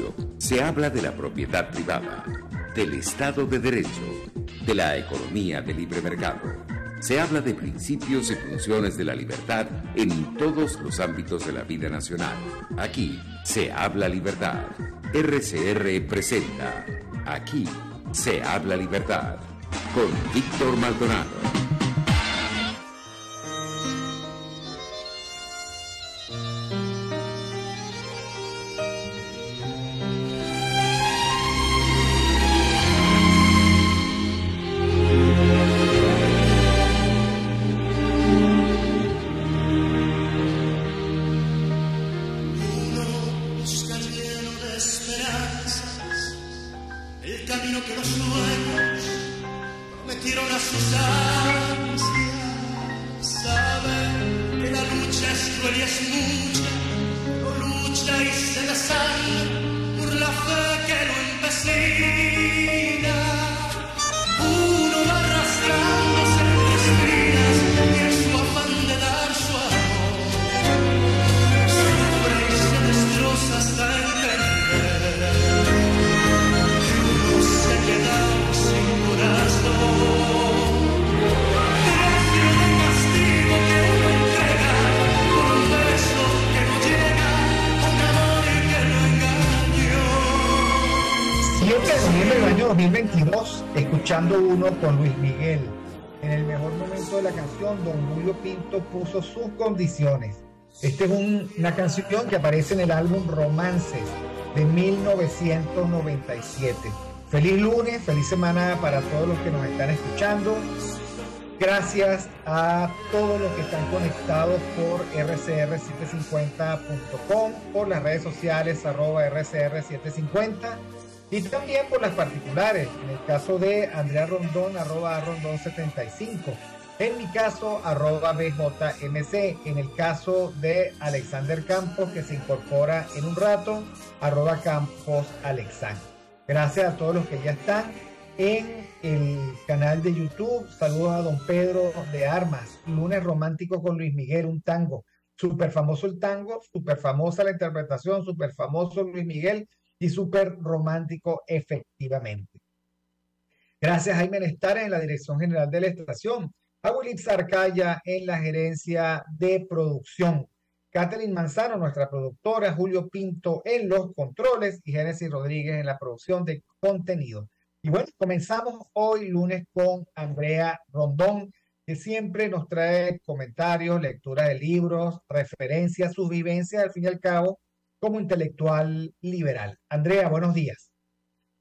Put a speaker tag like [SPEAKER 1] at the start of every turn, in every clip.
[SPEAKER 1] comercio, se habla de la propiedad privada, del Estado de Derecho, de la economía de libre mercado. Se habla de principios y funciones de la libertad en todos los ámbitos de la vida nacional. Aquí se habla libertad. RCR presenta Aquí se habla libertad con Víctor Maldonado.
[SPEAKER 2] Escuchando uno con Luis Miguel. En el mejor momento de la canción, don Julio Pinto puso sus condiciones. Esta es una canción que aparece en el álbum Romances de 1997. Feliz lunes, feliz semana para todos los que nos están escuchando. Gracias a todos los que están conectados por rcr750.com, por las redes sociales @rcr750. Y también por las particulares, en el caso de Andrea Rondón, @rondón75, en mi caso, @bjmc, en el caso de Alexander Campos, que se incorpora en un rato, @camposalexander. Gracias a todos los que ya están en el canal de YouTube. Saludos a don Pedro de Armas, lunes romántico con Luis Miguel, un tango. Súper famoso el tango, súper famosa la interpretación, súper famoso Luis Miguel, y súper romántico efectivamente. Gracias a Jaime Nestares en la dirección general de la estación, a Willy Zarcaya en la gerencia de producción, Catherine Manzano, nuestra productora, Julio Pinto en los controles y Génesis Rodríguez en la producción de contenido. Y bueno, comenzamos hoy lunes con Andrea Rondón, que siempre nos trae comentarios, lectura de libros, referencias, sus vivencias, al fin y al cabo, como intelectual liberal. Andrea, buenos días.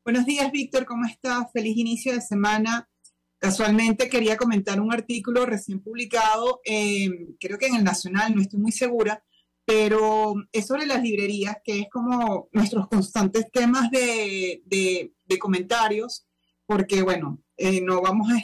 [SPEAKER 3] Buenos días, Víctor, ¿cómo estás? Feliz inicio de semana. Casualmente quería comentar un artículo recién publicado, creo que en el Nacional, no estoy muy segura, pero es sobre las librerías, que es como nuestros constantes temas de comentarios, porque bueno, no vamos a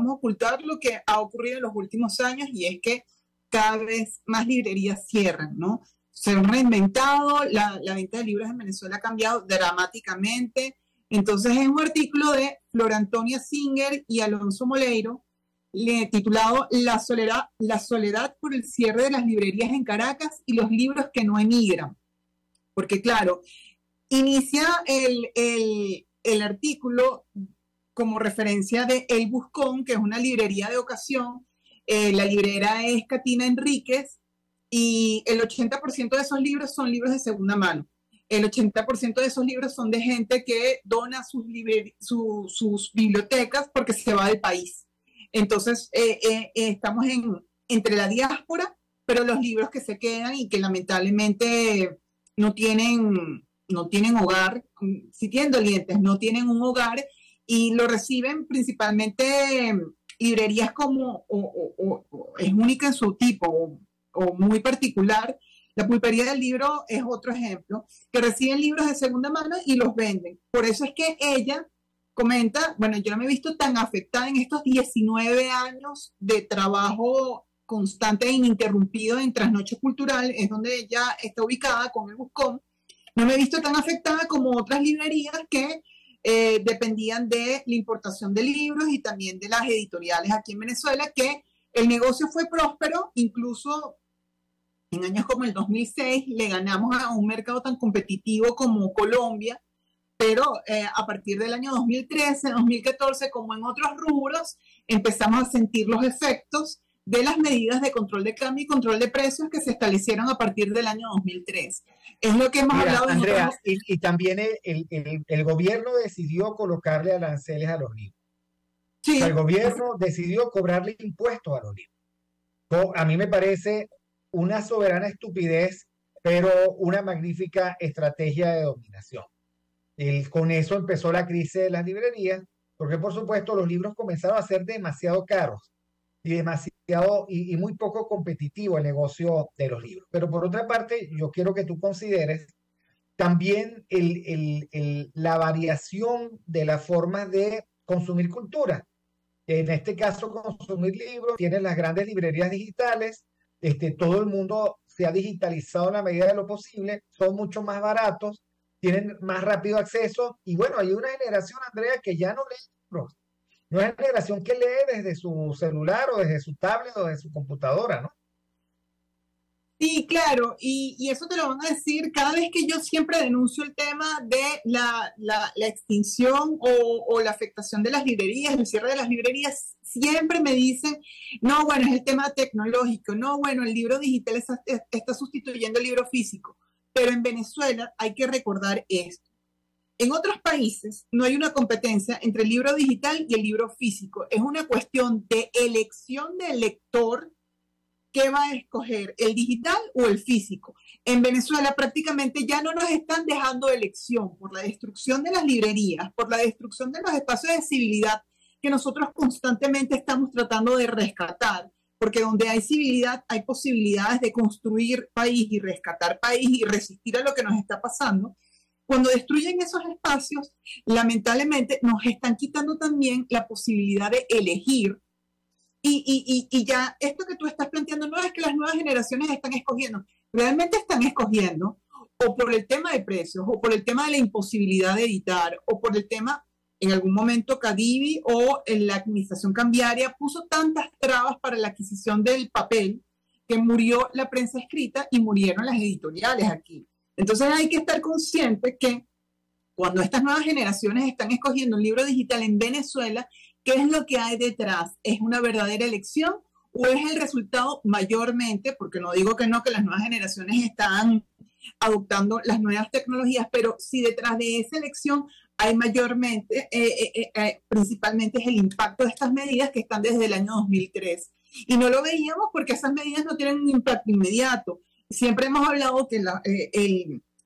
[SPEAKER 3] ocultar lo que ha ocurrido en los últimos años, y es que cada vez más librerías cierran, ¿no? Se han reinventado, la venta de libros en Venezuela ha cambiado dramáticamente. Entonces es un artículo de Flor Antonia Singer y Alonso Moleiro, titulado La soledad por el cierre de las librerías en Caracas y los libros que no emigran. Porque claro, inicia el artículo como referencia de El Buscón, que es una librería de ocasión. La librera es Catina Enríquez, y el 80% de esos libros son libros de segunda mano. El 80% de esos libros son de gente que dona sus bibliotecas porque se va del país. Entonces, estamos entre la diáspora, pero los libros que se quedan y que lamentablemente no tienen hogar, si tienen dolientes, no tienen un hogar, y lo reciben principalmente librerías como, es única en su tipo, o muy particular. La Pulpería del Libro es otro ejemplo, que reciben libros de segunda mano y los venden. Por eso es que ella comenta, bueno, yo no me he visto tan afectada en estos 19 años de trabajo constante e ininterrumpido en Trasnoche Cultural, es donde ella está ubicada con El Buscón. No me he visto tan afectada como otras librerías que dependían de la importación de libros y también de las editoriales aquí en Venezuela, que el negocio fue próspero, incluso en años como el 2006 le ganamos a un mercado tan competitivo como Colombia, pero a partir del año 2013, 2014, como en otros rubros, empezamos a sentir los efectos de las medidas de control de cambio y control de precios que se establecieron a partir del año 2003. Es lo que hemos hablado.
[SPEAKER 2] Andrea, y también el gobierno decidió colocarle aranceles a los libros. Sí. O sea, el gobierno decidió cobrarle impuestos a los libros. A mí me parece una soberana estupidez, pero una magnífica estrategia de dominación. Con eso empezó la crisis de las librerías, porque por supuesto los libros comenzaron a ser demasiado caros y muy poco competitivo el negocio de los libros. Pero por otra parte, yo quiero que tú consideres también la variación de las formas de consumir cultura. En este caso, consumir libros, tienen las grandes librerías digitales, todo el mundo se ha digitalizado en la medida de lo posible, son mucho más baratos, tienen más rápido acceso, y bueno, hay una generación, Andrea, que ya no lee libros. No es una generación que lee desde su celular o desde su tablet o desde su computadora, ¿no?
[SPEAKER 3] Sí, claro, y eso te lo van a decir cada vez que yo siempre denuncio el tema de la extinción o la afectación de las librerías, el cierre de las librerías, siempre me dicen, no, bueno, es el tema tecnológico, no, bueno, el libro digital está sustituyendo el libro físico, pero en Venezuela hay que recordar esto. En otros países no hay una competencia entre el libro digital y el libro físico. Es una cuestión de elección del lector que va a escoger, el digital o el físico. En Venezuela prácticamente ya no nos están dejando elección por la destrucción de las librerías, por la destrucción de los espacios de civilidad que nosotros constantemente estamos tratando de rescatar. Porque donde hay civilidad hay posibilidades de construir país y rescatar país y resistir a lo que nos está pasando. Cuando destruyen esos espacios, lamentablemente nos están quitando también la posibilidad de elegir. Y ya esto que tú estás planteando no es que las nuevas generaciones están escogiendo, realmente están escogiendo o por el tema de precios, o por el tema de la imposibilidad de editar, o por el tema, en algún momento Cadivi o en la administración cambiaria puso tantas trabas para la adquisición del papel que murió la prensa escrita y murieron las editoriales aquí. Entonces hay que estar consciente que cuando estas nuevas generaciones están escogiendo un libro digital en Venezuela, ¿qué es lo que hay detrás? ¿Es una verdadera elección o es el resultado mayormente, porque no digo que no, que las nuevas generaciones están adoptando las nuevas tecnologías, pero si detrás de esa elección hay mayormente, principalmente es el impacto de estas medidas que están desde el año 2003. Y no lo veíamos porque esas medidas no tienen un impacto inmediato. Siempre hemos hablado que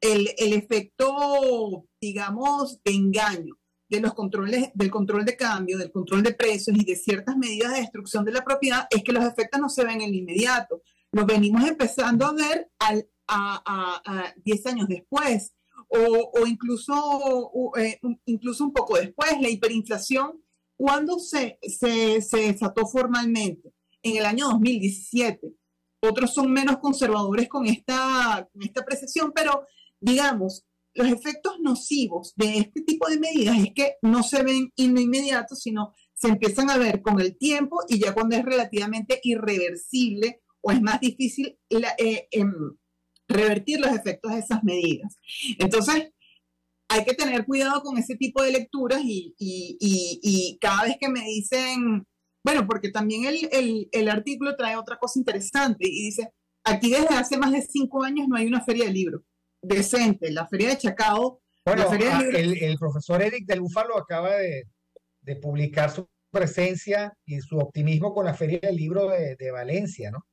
[SPEAKER 3] el efecto, digamos, de engaño de los controles, del control de cambio, del control de precios y de ciertas medidas de destrucción de la propiedad es que los efectos no se ven en el inmediato. Los venimos empezando a ver a 10 años después o incluso un poco después. La hiperinflación, ¿cuándo se desató formalmente? En el año 2017. Otros son menos conservadores con esta apreciación, pero digamos, los efectos nocivos de este tipo de medidas es que no se ven en lo inmediato, sino se empiezan a ver con el tiempo y ya cuando es relativamente irreversible o es más difícil revertir los efectos de esas medidas. Entonces, hay que tener cuidado con ese tipo de lecturas y cada vez que me dicen... Bueno, porque también el artículo trae otra cosa interesante y dice, aquí desde hace más de 5 años no hay una feria de libros decente. La feria de Chacao...
[SPEAKER 2] Bueno, el profesor Eric del Búfalo acaba de publicar su presencia y su optimismo con la feria del libro de Valencia, ¿no?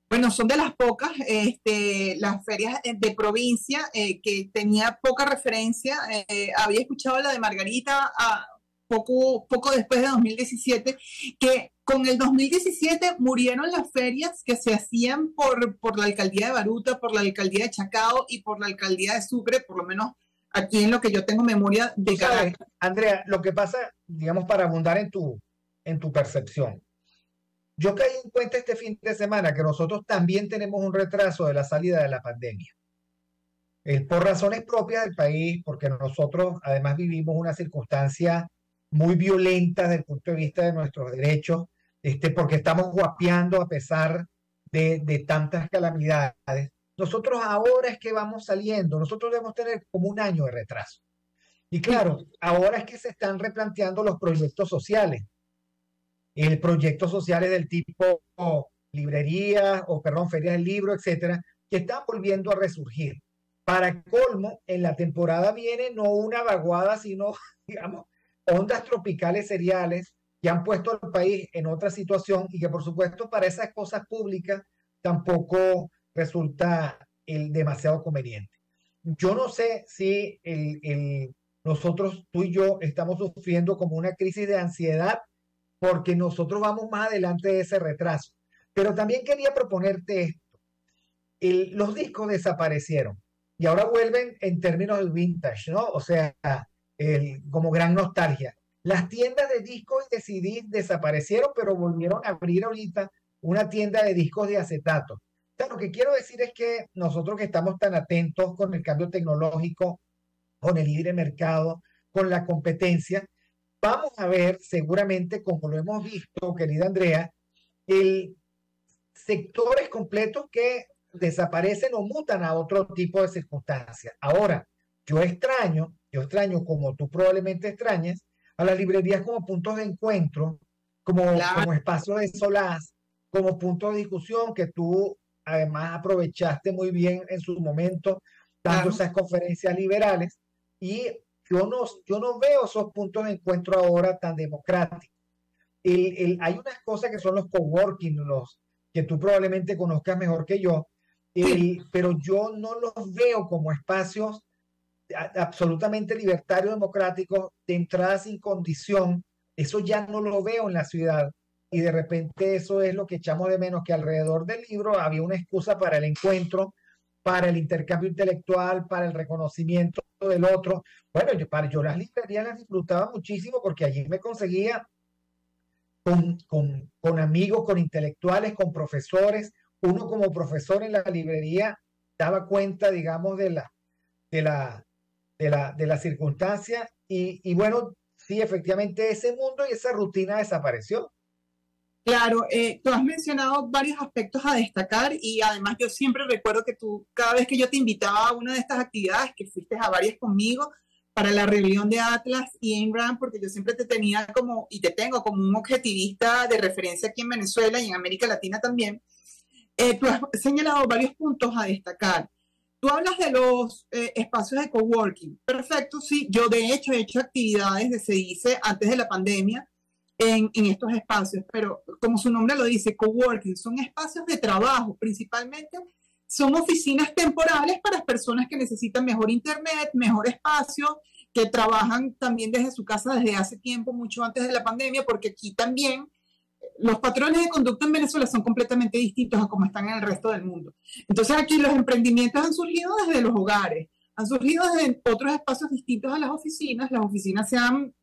[SPEAKER 3] Bueno, son de las pocas, las ferias de provincia que tenía poca referencia. Había escuchado la de Margarita poco después de 2017, que con el 2017 murieron las ferias que se hacían por la alcaldía de Baruta, por la alcaldía de Chacao y por la alcaldía de Sucre, por lo menos aquí en lo que yo tengo memoria de Caracas.
[SPEAKER 2] Andrea, lo que pasa, digamos, para abundar en tu percepción, yo caí en cuenta este fin de semana que nosotros también tenemos un retraso de la salida de la pandemia. Por razones propias del país, porque nosotros además vivimos una circunstancia muy violenta desde el punto de vista de nuestros derechos, porque estamos guapeando a pesar de tantas calamidades. Nosotros ahora es que vamos saliendo, nosotros debemos tener como un año de retraso. Y claro, ahora es que se están replanteando los proyectos sociales. El proyectos sociales del tipo librerías o, perdón, ferias del libro, etcétera, que están volviendo a resurgir. Para colmo, en la temporada viene no una vaguada, sino, digamos, ondas tropicales seriales que han puesto al país en otra situación y que, por supuesto, para esas cosas públicas tampoco resulta demasiado conveniente. Yo no sé si nosotros, tú y yo, estamos sufriendo como una crisis de ansiedad porque nosotros vamos más adelante de ese retraso. Pero también quería proponerte esto. Los discos desaparecieron y ahora vuelven en términos de vintage, ¿no? O sea, como gran nostalgia. Las tiendas de discos y de CDs desaparecieron, pero volvieron a abrir ahorita una tienda de discos de acetato. O sea, lo que quiero decir es que nosotros que estamos tan atentos con el cambio tecnológico, con el libre mercado, con la competencia, vamos a ver seguramente, como lo hemos visto, querida Andrea, sectores completos que desaparecen o mutan a otro tipo de circunstancias. Ahora, yo extraño, como tú probablemente extrañes, a las librerías como puntos de encuentro, como espacios de solaz, como puntos de discusión que tú además aprovechaste muy bien en su momento, dando esas conferencias liberales, y yo no veo esos puntos de encuentro ahora tan democráticos. Hay unas cosas que son los coworking, que tú probablemente conozcas mejor que yo, pero yo no los veo como espacios absolutamente libertarios, democráticos, de entrada sin condición. Eso ya no lo veo en la ciudad. Y de repente eso es lo que echamos de menos, que alrededor del libro había una excusa para el encuentro, para el intercambio intelectual, para el reconocimiento del otro. Bueno, yo las librerías las disfrutaba muchísimo porque allí me conseguía con amigos, con intelectuales, con profesores. Uno como profesor en la librería daba cuenta, digamos, de la circunstancia y bueno, sí, efectivamente ese mundo y esa rutina desapareció.
[SPEAKER 3] Claro, tú has mencionado varios aspectos a destacar y además yo siempre recuerdo que tú, cada vez que yo te invitaba a una de estas actividades, que fuiste a varias conmigo, para la rebelión de Atlas y Ayn Rand, porque yo siempre te tenía como, y te tengo como un objetivista de referencia aquí en Venezuela y en América Latina también, tú has señalado varios puntos a destacar. Tú hablas de los espacios de coworking. Perfecto, sí. Yo de hecho he hecho actividades, se dice, antes de la pandemia, en estos espacios, pero como su nombre lo dice, coworking, son espacios de trabajo, principalmente son oficinas temporales para personas que necesitan mejor internet, mejor espacio, que trabajan también desde su casa desde hace tiempo, mucho antes de la pandemia, porque aquí también los patrones de conducta en Venezuela son completamente distintos a como están en el resto del mundo. Entonces aquí los emprendimientos han surgido desde los hogares, han surgido desde otros espacios distintos a las oficinas se han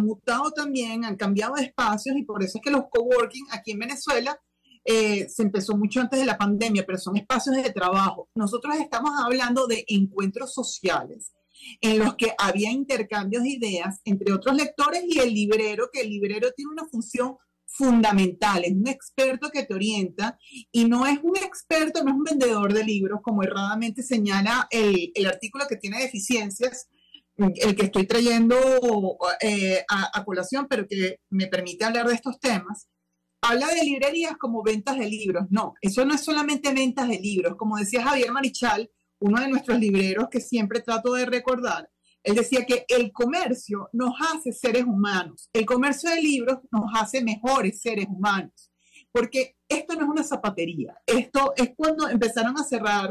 [SPEAKER 3] mutado también, han cambiado de espacios y por eso es que los coworking aquí en Venezuela se empezó mucho antes de la pandemia, pero son espacios de trabajo. Nosotros estamos hablando de encuentros sociales en los que había intercambios de ideas entre otros lectores y el librero, que el librero tiene una función fundamental, es un experto que te orienta y no es un experto, no es un vendedor de libros, como erradamente señala el artículo que tiene deficiencias, el que estoy trayendo a colación, pero que me permite hablar de estos temas. Habla de librerías como ventas de libros. No, eso no es solamente ventas de libros. Como decía Javier Marichal, uno de nuestros libreros que siempre trato de recordar, él decía que el comercio nos hace seres humanos. El comercio de libros nos hace mejores seres humanos. Porque esto no es una zapatería. Esto es cuando empezaron a cerrar,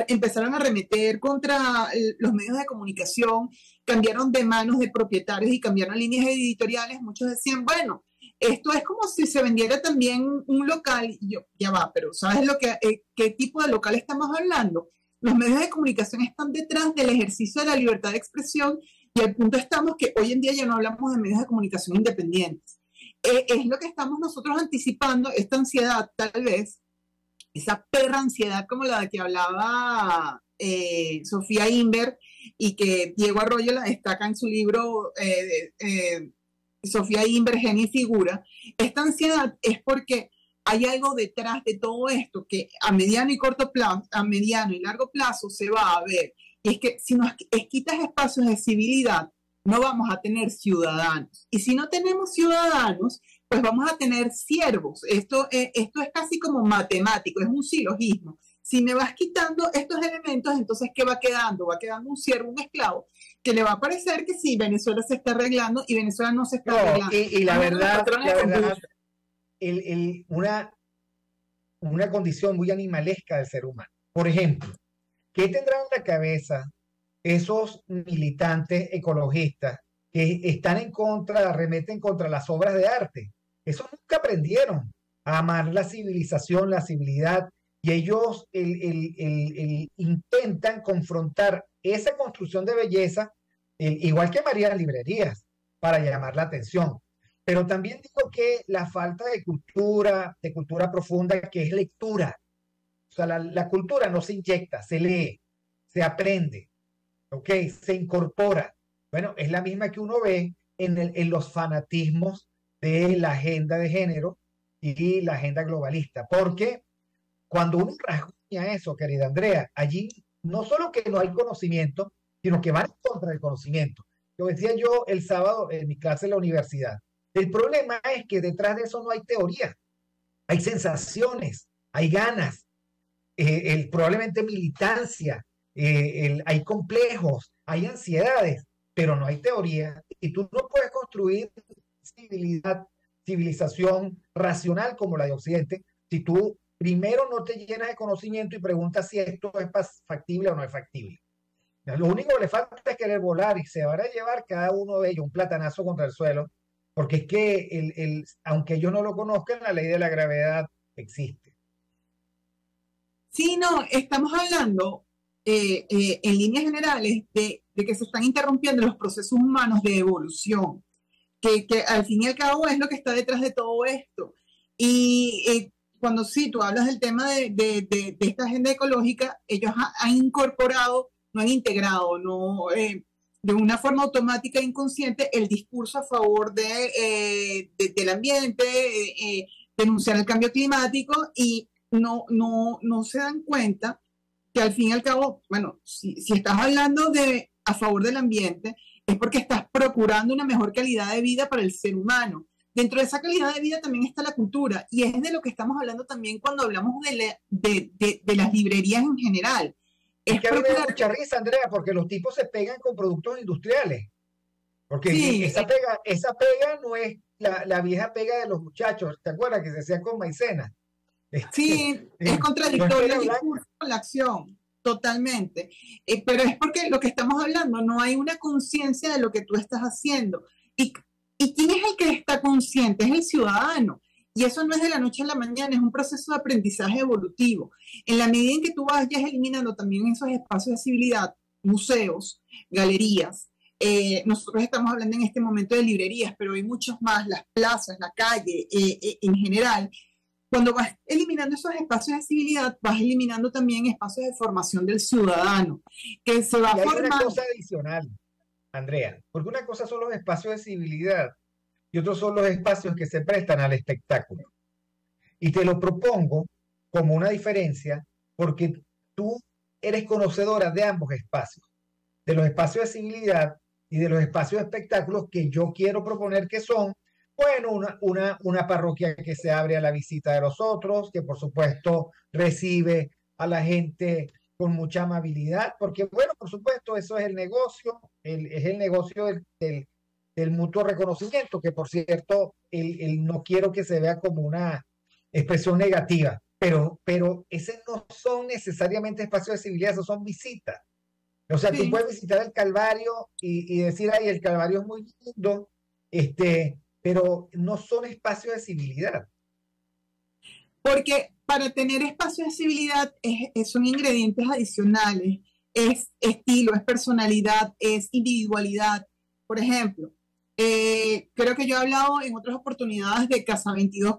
[SPEAKER 3] empezaron a arremeter contra los medios de comunicación, cambiaron de manos de propietarios y cambiaron líneas editoriales. Muchos decían, bueno, esto es como si se vendiera también un local. Y yo, ya va, pero ¿sabes qué tipo de local estamos hablando? Los medios de comunicación están detrás del ejercicio de la libertad de expresión y al punto estamos que hoy en día ya no hablamos de medios de comunicación independientes. Es lo que estamos nosotros anticipando, esta ansiedad tal vez, esa perra ansiedad como la de que hablaba Sofía Inver y que Diego Arroyo la destaca en su libro Sofía Invergeni figura, esta ansiedad es porque hay algo detrás de todo esto que a mediano y corto plazo, a mediano y largo plazo se va a ver. Y es que si nos quitas espacios de civilidad, no vamos a tener ciudadanos. Y si no tenemos ciudadanos, pues vamos a tener siervos. Esto es casi como matemático, es un silogismo. Si me vas quitando estos elementos, entonces, ¿qué va quedando? Va quedando un siervo, un esclavo, que le va a parecer que sí, Venezuela se está arreglando y Venezuela no se está arreglando.
[SPEAKER 2] Y la verdad, una condición muy animalesca del ser humano. Por ejemplo, ¿qué tendrán en la cabeza esos militantes ecologistas que están en contra, arremeten contra las obras de arte? Esos nunca aprendieron a amar la civilización, la civilidad, y ellos intentan confrontar esa construcción de belleza, igual que María Librerías, para llamar la atención. Pero también digo que la falta de cultura profunda, que es lectura. O sea, la cultura no se inyecta, se lee, se aprende, ¿ok? Se incorpora. Bueno, es la misma que uno ve en los fanatismos de la agenda de género y la agenda globalista. Porque cuando uno rasguña eso, querida Andrea, allí no solo que no hay conocimiento, sino que van en contra del conocimiento. Lo decía yo el sábado en mi clase en la universidad. El problema es que detrás de eso no hay teoría, hay sensaciones, hay ganas, probablemente militancia, hay complejos, hay ansiedades, pero no hay teoría. Y tú no puedes construir civilización racional como la de Occidente si tú primero no te llenas de conocimiento y preguntas si esto es factible o no es factible. Lo único que le falta es querer volar y se van a llevar cada uno de ellos un platanazo contra el suelo, porque es que aunque ellos no lo conozcan, la ley de la gravedad existe.
[SPEAKER 3] Sí, no, estamos hablando en líneas generales de que se están interrumpiendo los procesos humanos de evolución, que al fin y al cabo es lo que está detrás de todo esto. Y cuando sí, tú hablas del tema de esta agenda ecológica, ellos han incorporado, no han integrado, no, de una forma automática e inconsciente el discurso a favor del ambiente, denunciar el cambio climático y no se dan cuenta que al fin y al cabo, bueno, si estás hablando a favor del ambiente, es porque estás procurando una mejor calidad de vida para el ser humano. Dentro de esa calidad de vida también está la cultura, y es de lo que estamos hablando también cuando hablamos de las librerías en general.
[SPEAKER 2] Es que a mí me da mucha risa, Andrea, porque los tipos se pegan con productos industriales. Porque sí, esa pega no es la vieja pega de los muchachos, ¿te acuerdas? Que se hacía con maicena.
[SPEAKER 3] Sí, es contradictorio el discurso con la acción, totalmente. Pero es porque lo que estamos hablando, no hay una conciencia de lo que tú estás haciendo. ¿Y quién es el que está consciente? Es el ciudadano. Y eso no es de la noche a la mañana, es un proceso de aprendizaje evolutivo. En la medida en que tú vayas eliminando también esos espacios de civilidad, museos, galerías, nosotros estamos hablando en este momento de librerías, pero hay muchos más, las plazas, la calle, en general. Cuando vas eliminando esos espacios de civilidad, vas eliminando también espacios de formación del ciudadano, que se va formando.
[SPEAKER 2] Hay una cosa adicional, Andrea, porque una cosa son los espacios de civilidad y otros son los espacios que se prestan al espectáculo. Y te lo propongo como una diferencia porque tú eres conocedora de ambos espacios, de los espacios de civilidad y de los espacios de espectáculos que yo quiero proponer, que son, bueno, una parroquia que se abre a la visita de los otros, que por supuesto recibe a la gente con mucha amabilidad, porque bueno, por supuesto, eso es el negocio, es el negocio del mutuo reconocimiento, que por cierto, no quiero que se vea como una expresión negativa, pero ese no son necesariamente espacios de civilidad, esos son visitas. O sea, sí. Tú puedes visitar el Calvario y decir, ay, el Calvario es muy lindo, pero no son espacios de civilidad.
[SPEAKER 3] Porque para tener espacios de civilidad son ingredientes adicionales, es estilo, es personalidad, es individualidad. Por ejemplo, creo que yo he hablado en otras oportunidades de Casa 22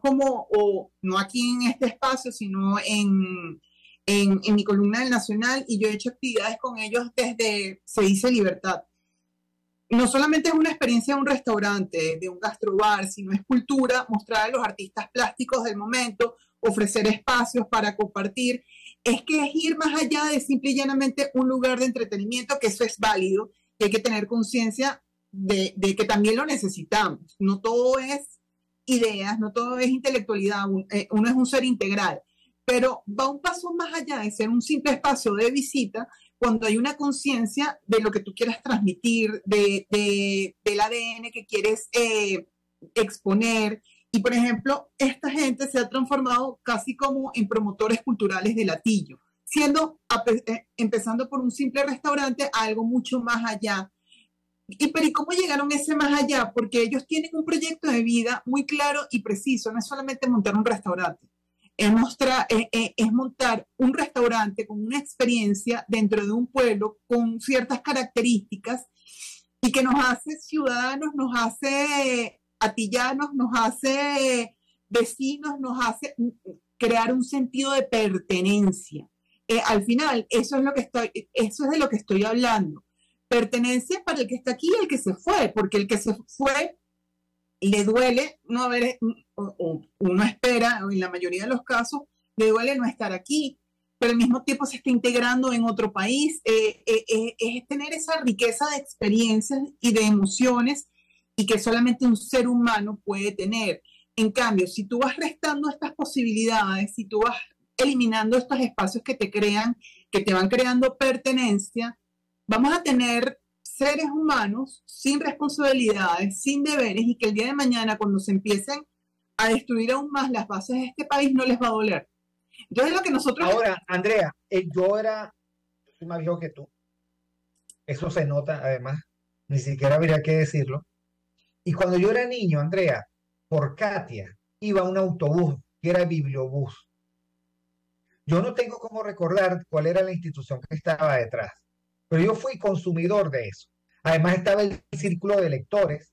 [SPEAKER 3] no aquí en este espacio, sino en mi columna del Nacional, y yo he hecho actividades con ellos desde Se Dice Libertad. no solamente es una experiencia de un restaurante, de un gastrobar, sino es cultura, mostrar a los artistas plásticos del momento, ofrecer espacios para compartir. Es que es ir más allá de simple y llanamente un lugar de entretenimiento, que eso es válido, y hay que tener conciencia de que también lo necesitamos. No todo es ideas, no todo es intelectualidad, uno es un ser integral, pero va un paso más allá de ser un simple espacio de visita cuando hay una conciencia de lo que tú quieras transmitir, del ADN que quieres exponer. Y, por ejemplo, esta gente se ha transformado casi como en promotores culturales de Latillo, empezando por un simple restaurante a algo mucho más allá. Pero ¿y cómo llegaron ese más allá? Porque ellos tienen un proyecto de vida muy claro y preciso. No es solamente montar un restaurante, es montar un restaurante con una experiencia dentro de un pueblo con ciertas características y que nos hace ciudadanos, nos hace atillanos, nos hace vecinos, nos hace crear un sentido de pertenencia. Al final, eso es de lo que estoy hablando. Pertenencia para el que está aquí y el que se fue, porque el que se fue le duele no haber, o uno espera, en la mayoría de los casos, le duele no estar aquí, pero al mismo tiempo se está integrando en otro país. Es tener esa riqueza de experiencias y de emociones y que solamente un ser humano puede tener. En cambio, si tú vas restando estas posibilidades, si tú vas eliminando estos espacios que te van creando pertenencia, vamos a tener seres humanos sin responsabilidades, sin deberes, y que el día de mañana, cuando se empiecen a destruir aún más las bases de este país, no les va a doler. Entonces, lo que nosotros...
[SPEAKER 2] Ahora, Andrea, yo soy más viejo que tú. Eso se nota, además. Ni siquiera habría que decirlo. Y cuando yo era niño, Andrea, por Katia, iba un autobús que era Bibliobús. Yo no tengo cómo recordar cuál era la institución que estaba detrás, pero yo fui consumidor de eso. Además estaba el círculo de lectores,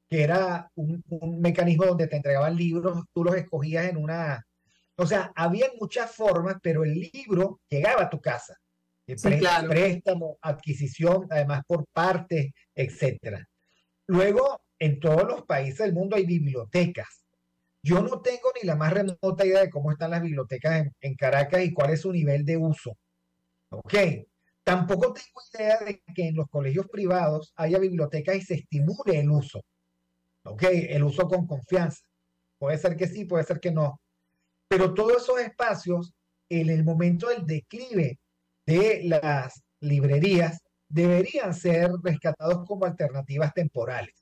[SPEAKER 2] que era un mecanismo donde te entregaban libros, tú los escogías en una... O sea, había muchas formas, pero el libro llegaba a tu casa.
[SPEAKER 3] Sí, claro.
[SPEAKER 2] Préstamo, adquisición, además por partes, etcétera. Luego, en todos los países del mundo hay bibliotecas. Yo no tengo ni la más remota idea de cómo están las bibliotecas en Caracas y cuál es su nivel de uso. ¿Ok? Tampoco tengo idea de que en los colegios privados haya bibliotecas y se estimule el uso. ¿Ok? El uso con confianza. Puede ser que sí, puede ser que no. Pero todos esos espacios, en el momento del declive de las librerías, deberían ser rescatados como alternativas temporales.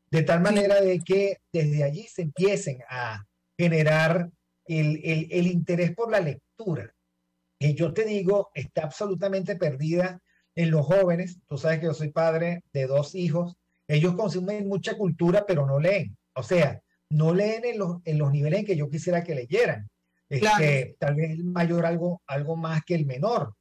[SPEAKER 2] De tal manera de que desde allí se empiecen a generar el interés por la lectura. Que yo te digo, está absolutamente perdida en los jóvenes. Tú sabes que yo soy padre de 2 hijos. Ellos consumen mucha cultura, pero no leen. O sea, no leen en los niveles en que yo quisiera que leyeran.
[SPEAKER 3] Claro.
[SPEAKER 2] Tal vez el mayor algo más que el menor.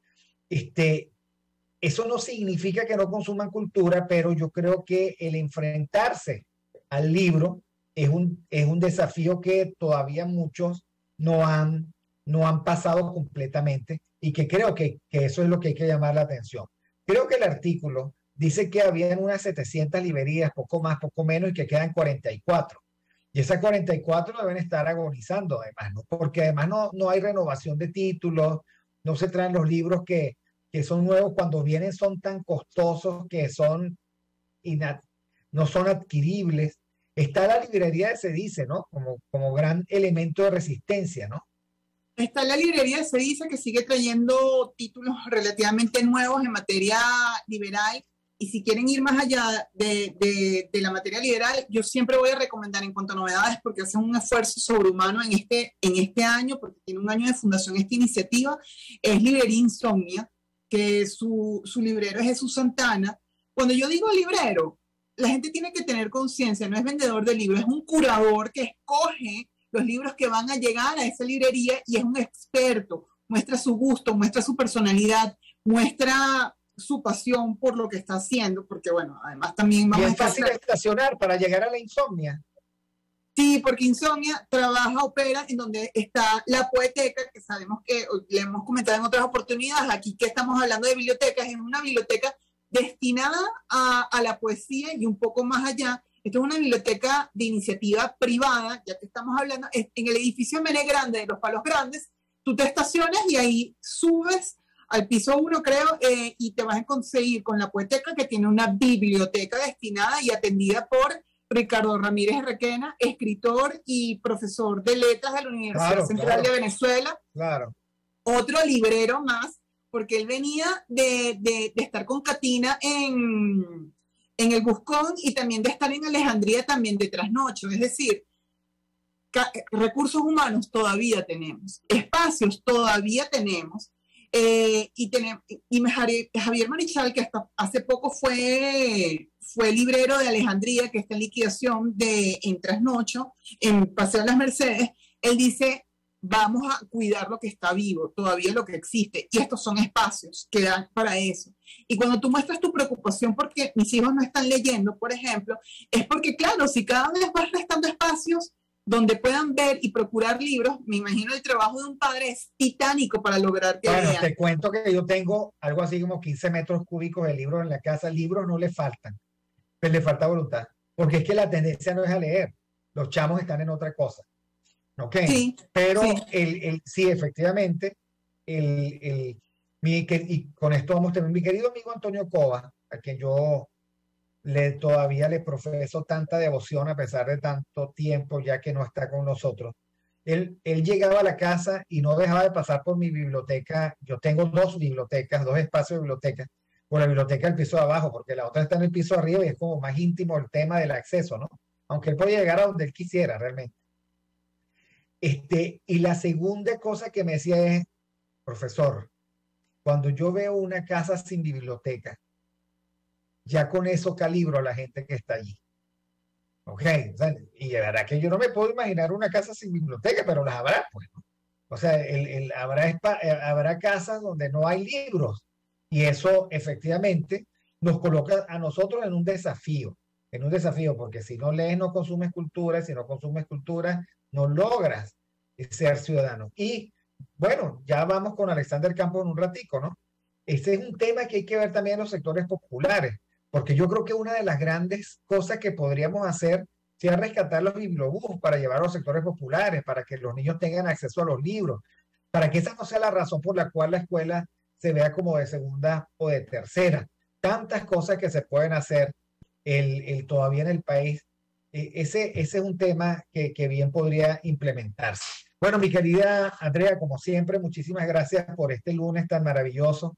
[SPEAKER 2] Eso no significa que no consuman cultura, pero yo creo que el enfrentarse al libro es un desafío que todavía muchos no han pasado completamente, y que creo que eso es lo que hay que llamar la atención. Creo que el artículo dice que habían unas 700 librerías, poco más, poco menos, y que quedan 44. Y esas 44 deben estar agonizando, además, ¿no? Porque además no hay renovación de títulos, no se traen los libros que son nuevos, cuando vienen son tan costosos que no son adquiribles. Está la librería de Sedice, ¿no? Como gran elemento de resistencia, ¿no?
[SPEAKER 3] Está la librería de Sedice, que sigue trayendo títulos relativamente nuevos en materia liberal, y si quieren ir más allá de la materia liberal, yo siempre voy a recomendar, en cuanto a novedades, porque hacen un esfuerzo sobrehumano en este año, porque tiene un año de fundación esta iniciativa, es Librería Insomnia, que su librero es Jesús Santana. Cuando yo digo librero, la gente tiene que tener conciencia, no es vendedor de libros, es un curador que escoge los libros que van a llegar a esa librería, y es un experto, muestra su gusto, muestra su personalidad, muestra su pasión por lo que está haciendo, porque bueno, además también
[SPEAKER 2] vamos a... Y es fácil estacionar para llegar a la Insomnia.
[SPEAKER 3] Sí, porque Insomnia opera en donde está la Poeteca, que sabemos que le hemos comentado en otras oportunidades, aquí que estamos hablando de bibliotecas, es una biblioteca destinada a la poesía y un poco más allá. Esto es una biblioteca de iniciativa privada, ya que estamos hablando, en el edificio Mene Grande de los Palos Grandes. Tú te estacionas y ahí subes al piso 1, creo, y te vas a conseguir con la Poeteca, que tiene una biblioteca destinada y atendida por Ricardo Ramírez Requena, escritor y profesor de letras de la Universidad Central de Venezuela.
[SPEAKER 2] Claro.
[SPEAKER 3] Otro librero más, porque él venía de estar con Catina en el Buscón y también de estar en Alejandría también de trasnocho. Es decir, recursos humanos todavía tenemos, espacios todavía tenemos. Y Javier Marichal, que hasta hace poco fue librero de Alejandría, que está en liquidación en Trasnocho, en Paseo de las Mercedes, él dice, vamos a cuidar lo que está vivo, todavía lo que existe, y estos son espacios que dan para eso. Y cuando tú muestras tu preocupación porque mis hijos no están leyendo, por ejemplo, es porque, claro, si cada vez vas restando espacios donde puedan ver y procurar libros, me imagino el trabajo de un padre es titánico para lograr que
[SPEAKER 2] lean.
[SPEAKER 3] Te
[SPEAKER 2] cuento que yo tengo algo así como 15 metros cúbicos de libros en la casa. Libros no le faltan, pero le falta voluntad, porque es que la tendencia no es a leer, los chamos están en otra cosa, ¿ok? Sí, pero sí. Sí, efectivamente, y con esto vamos a tener mi querido amigo Antonio Cova, a quien yo todavía le profeso tanta devoción a pesar de tanto tiempo ya que no está con nosotros. Él llegaba a la casa y no dejaba de pasar por mi biblioteca. Yo tengo dos bibliotecas, dos espacios de biblioteca, por la biblioteca del piso de abajo, porque la otra está en el piso de arriba y es como más íntimo el tema del acceso, ¿no? Aunque él puede llegar a donde él quisiera realmente. Y la segunda cosa que me decía es, profesor, cuando yo veo una casa sin biblioteca, ya con eso calibro a la gente que está allí. ¿Ok? O sea, y la verdad que yo no me puedo imaginar una casa sin biblioteca, pero las habrá, pues, ¿no? O sea, habrá casas donde no hay libros. Y eso efectivamente nos coloca a nosotros en un desafío, porque si no lees, no consumes cultura, si no consumes cultura, no logras ser ciudadano. Y bueno, ya vamos con Alexander Campos en un ratico, ¿no? Este es un tema que hay que ver también en los sectores populares. Porque yo creo que una de las grandes cosas que podríamos hacer sería rescatar los bibliobús para llevar a los sectores populares, para que los niños tengan acceso a los libros, para que esa no sea la razón por la cual la escuela se vea como de segunda o de tercera. Tantas cosas que se pueden hacer todavía en el país. Ese es un tema que bien podría implementarse. Bueno, mi querida Andrea, como siempre, muchísimas gracias por este lunes tan maravilloso,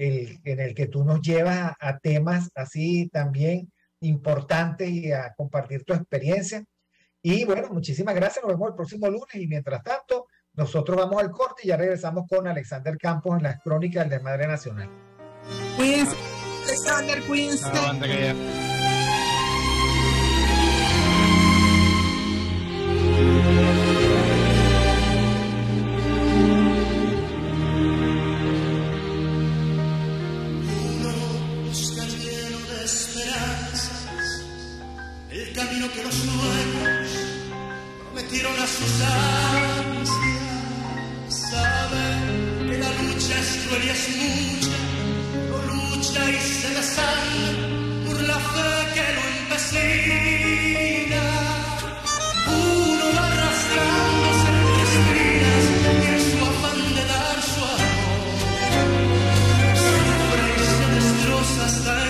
[SPEAKER 2] en el que tú nos llevas a temas así también importantes y a compartir tu experiencia. Y bueno, muchísimas gracias, nos vemos el próximo lunes y mientras tanto nosotros vamos al corte y ya regresamos con Alexander Campos en las crónicas del Desmadre Nacional.
[SPEAKER 3] Cuídense, Alexander, cuídense.
[SPEAKER 4] El camino que los sueños prometieron a sus ansias. Saben que la lucha es cruel y es mucha, no lucha y se desangra por la fe que lo empecina. Uno va arrastrándose entre espinas y en su afán de dar su amor sufre y se destroza hasta entender.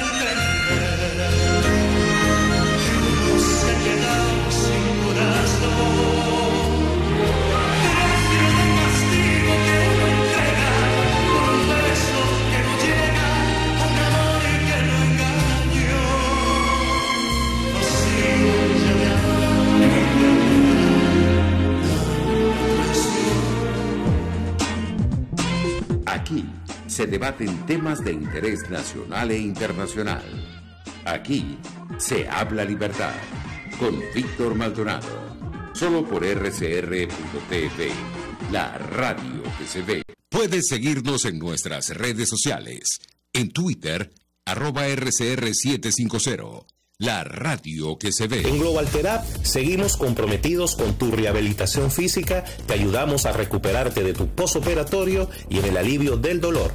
[SPEAKER 1] Aquí se debaten temas de interés nacional e internacional. Aquí se habla libertad con Víctor Maldonado. Solo por RCR.tv, la radio que se ve. Puedes seguirnos en nuestras redes sociales. En Twitter, @RCR750. La radio que se ve.
[SPEAKER 5] En Global Therap seguimos comprometidos con tu rehabilitación física. Te ayudamos a recuperarte de tu posoperatorio y en el alivio del dolor.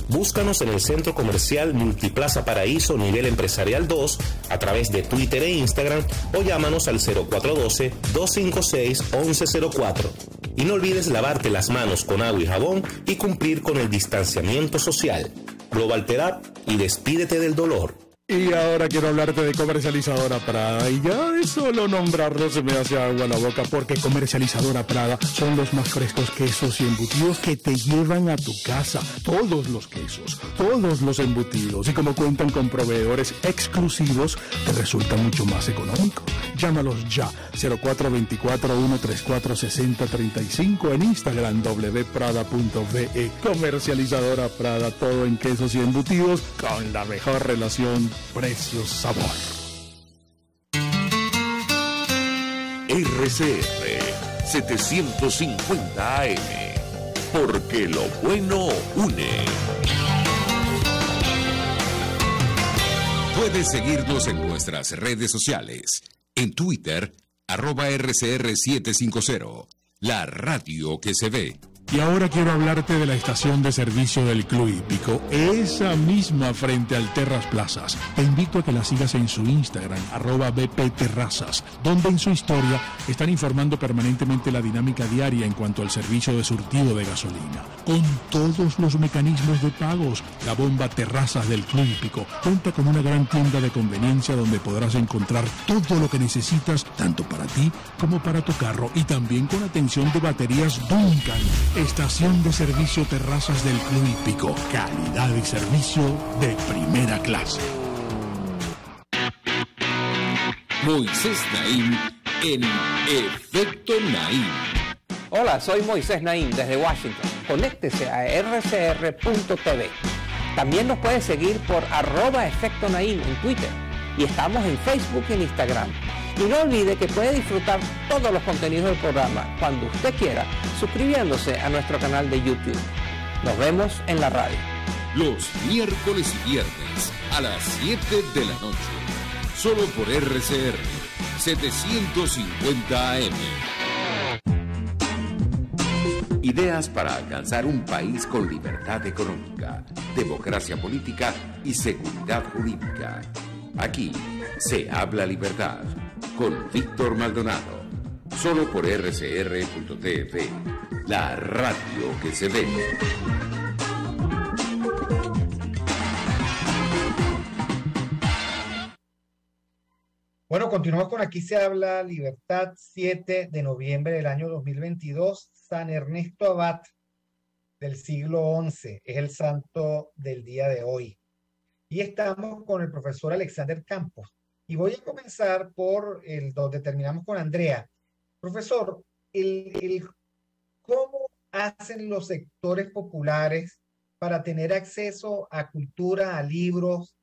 [SPEAKER 5] Búscanos en el Centro Comercial Multiplaza Paraíso Nivel Empresarial 2 a través de Twitter e Instagram o llámanos al 0412-256-1104. Y no olvides lavarte las manos con agua y jabón y cumplir con el distanciamiento social. Global Therap y despídete del dolor.
[SPEAKER 6] Y ahora quiero hablarte de Comercializadora Prada, y ya de solo nombrarlo se me hace agua la boca, porque Comercializadora Prada son los más frescos quesos y embutidos que te llevan a tu casa. Todos los quesos, todos los embutidos, y como cuentan con proveedores exclusivos, te resulta mucho más económico. Llámalos ya, 0424-134-6035, en Instagram wprada.ve. Comercializadora Prada, todo en quesos y embutidos con la mejor relación precio-sabor.
[SPEAKER 1] RCR 750 AM, porque lo bueno une. Puedes seguirnos en nuestras redes sociales. En Twitter, @RCR750, la radio que se ve.
[SPEAKER 6] Y ahora quiero hablarte de la estación de servicio del Club Hípico, esa misma frente al Terras Plazas. Te invito a que la sigas en su Instagram, @BPTerrazas, donde en su historia están informando permanentemente la dinámica diaria en cuanto al servicio de surtido de gasolina. Con todos los mecanismos de pagos, la bomba Terrazas del Club Hípico cuenta con una gran tienda de conveniencia donde podrás encontrar todo lo que necesitas, tanto para ti como para tu carro, y también con atención de baterías Duncan. Estación de servicio Terrazas del Club Hípico. Calidad y servicio de primera clase.
[SPEAKER 1] Moisés Naim en Efecto Naim.
[SPEAKER 7] Hola, soy Moisés Naim desde Washington. Conéctese a rcr.tv. También nos puede seguir por @Efecto Naim en Twitter. Y estamos en Facebook y en Instagram. Y no olvide que puede disfrutar todos los contenidos del programa cuando usted quiera, suscribiéndose a nuestro canal de YouTube. Nos vemos en la radio.
[SPEAKER 1] Los miércoles y viernes a las 7 de la noche. Solo por RCR 750 AM. Ideas para alcanzar un país con libertad económica, democracia política y seguridad jurídica. Aquí se habla libertad. Con Víctor Maldonado, solo por RCR.tv, la radio que se ve.
[SPEAKER 2] Bueno, continuamos con Aquí se habla libertad, 7 de noviembre del año 2022, San Ernesto Abad del siglo XI, es el santo del día de hoy. Y estamos con el profesor Alexander Campos. Y voy a comenzar por donde terminamos con Andrea. Profesor, ¿cómo hacen los sectores populares para tener acceso a cultura, a libros,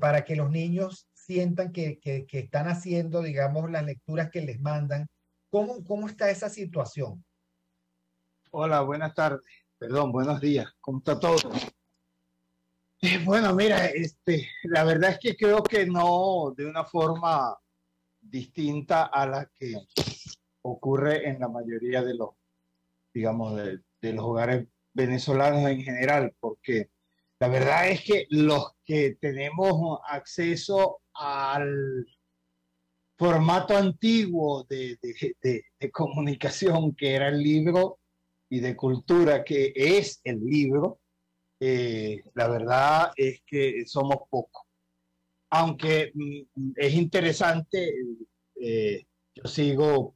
[SPEAKER 2] para que los niños sientan que están haciendo, digamos, las lecturas que les mandan? ¿Cómo está esa situación?
[SPEAKER 8] Hola, buenas tardes. Perdón, buenos días. ¿Cómo está todo? Bueno, mira, la verdad es que creo que no de una forma distinta a la que ocurre en la mayoría de los, digamos, de los hogares venezolanos en general, porque la verdad es que los que tenemos acceso al formato antiguo de comunicación, que era el libro, y de cultura, que es el libro, la verdad es que somos pocos. Aunque es interesante, yo sigo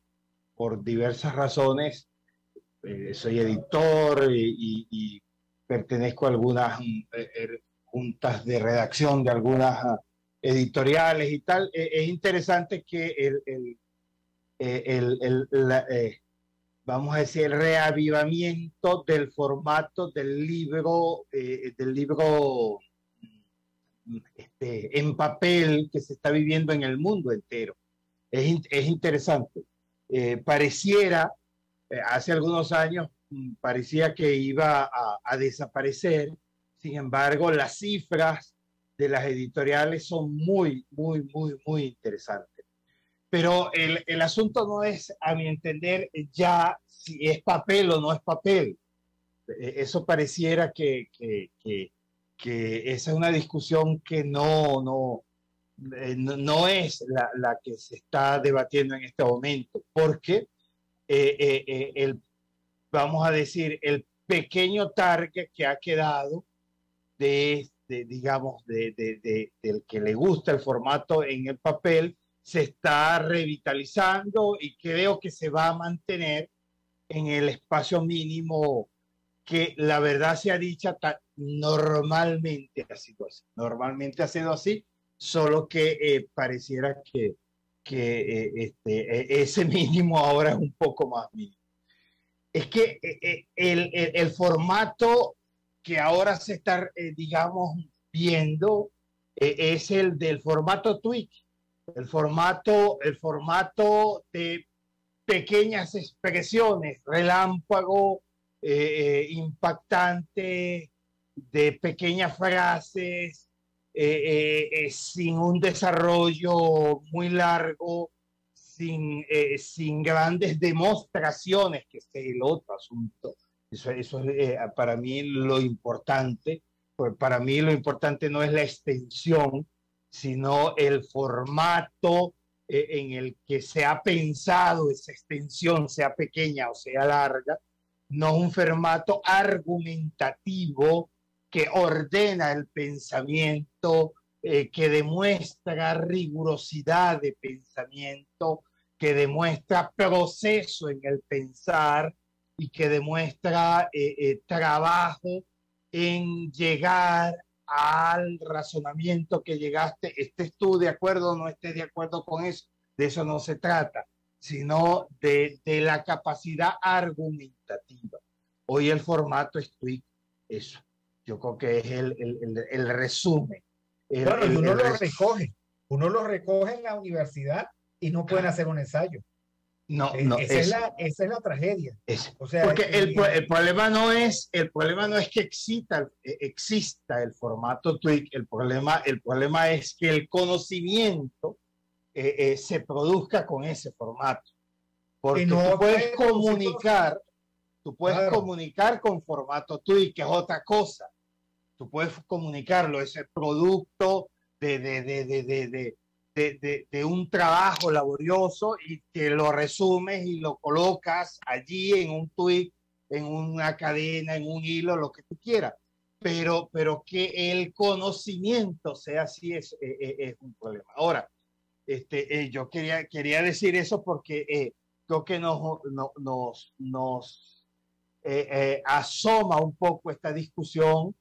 [SPEAKER 8] por diversas razones, soy editor y pertenezco a algunas juntas de redacción de algunas editoriales y tal. Es interesante que vamos a decir, el reavivamiento del formato del libro en papel que se está viviendo en el mundo entero. Es interesante. Pareciera, hace algunos años, parecía que iba a desaparecer. Sin embargo, las cifras de las editoriales son muy interesantes. Pero el asunto no es, a mi entender, ya si es papel o no es papel. eso pareciera que esa es una discusión que no es la que se está debatiendo en este momento, porque vamos a decir, el pequeño target que ha quedado digamos, del que le gusta el formato en el papel, se está revitalizando y creo que se va a mantener en el espacio mínimo que, la verdad sea dicha, normalmente ha sido así. Normalmente ha sido así, solo que pareciera que ese mínimo ahora es un poco más mínimo. Es que el formato que ahora se está, digamos, viendo es el del formato tweet, el formato de pequeñas expresiones, relámpago, impactante, de pequeñas frases, sin un desarrollo muy largo, sin grandes demostraciones, que es el otro asunto. Eso es para mí lo importante. Pues para mí lo importante no es la extensión, sino el formato en el que se ha pensado esa extensión, sea pequeña o sea larga, no un formato argumentativo que ordena el pensamiento, que demuestra rigurosidad de pensamiento, que demuestra proceso en el pensar y que demuestra trabajo en llegar al razonamiento que llegaste, estés tú de acuerdo o no estés de acuerdo con eso. De eso no se trata, sino de la capacidad argumentativa. Hoy el formato es tweet, eso. Yo creo que es el resumen.
[SPEAKER 2] Uno lo recoge en la universidad y no pueden hacer un ensayo. Esa es la tragedia. O sea,
[SPEAKER 8] porque el problema no es que exista el formato tweet, el problema es que el conocimiento se produzca con ese formato. Porque
[SPEAKER 2] no
[SPEAKER 8] tú puedes comunicar con formato tweet, que es otra cosa. Tú puedes comunicarlo, ese producto de un trabajo laborioso y que lo resumes y lo colocas allí en un tweet, en una cadena, en un hilo, lo que tú quieras. Pero que el conocimiento sea así es un problema. Ahora, yo quería decir eso porque creo que nos asoma un poco esta discusión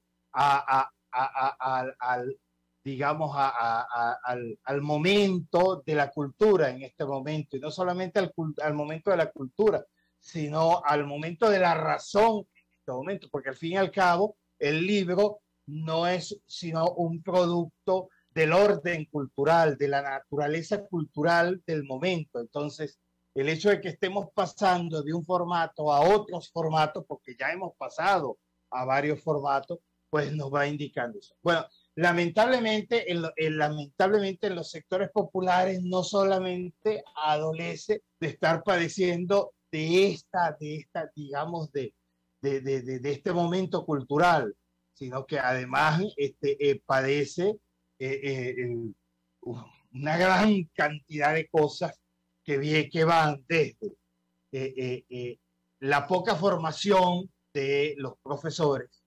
[SPEAKER 8] digamos, al momento de la cultura en este momento, y no solamente al momento de la cultura, sino al momento de la razón en este momento, porque al fin y al cabo el libro no es sino un producto del orden cultural, de la naturaleza cultural del momento. Entonces, el hecho de que estemos pasando de un formato a otros formatos, porque ya hemos pasado a varios formatos, pues nos va indicando eso. Bueno, lamentablemente en los sectores populares no solamente adolece de estar padeciendo de esta digamos, de este momento cultural, sino que además padece una gran cantidad de cosas que van desde la poca formación de los profesores,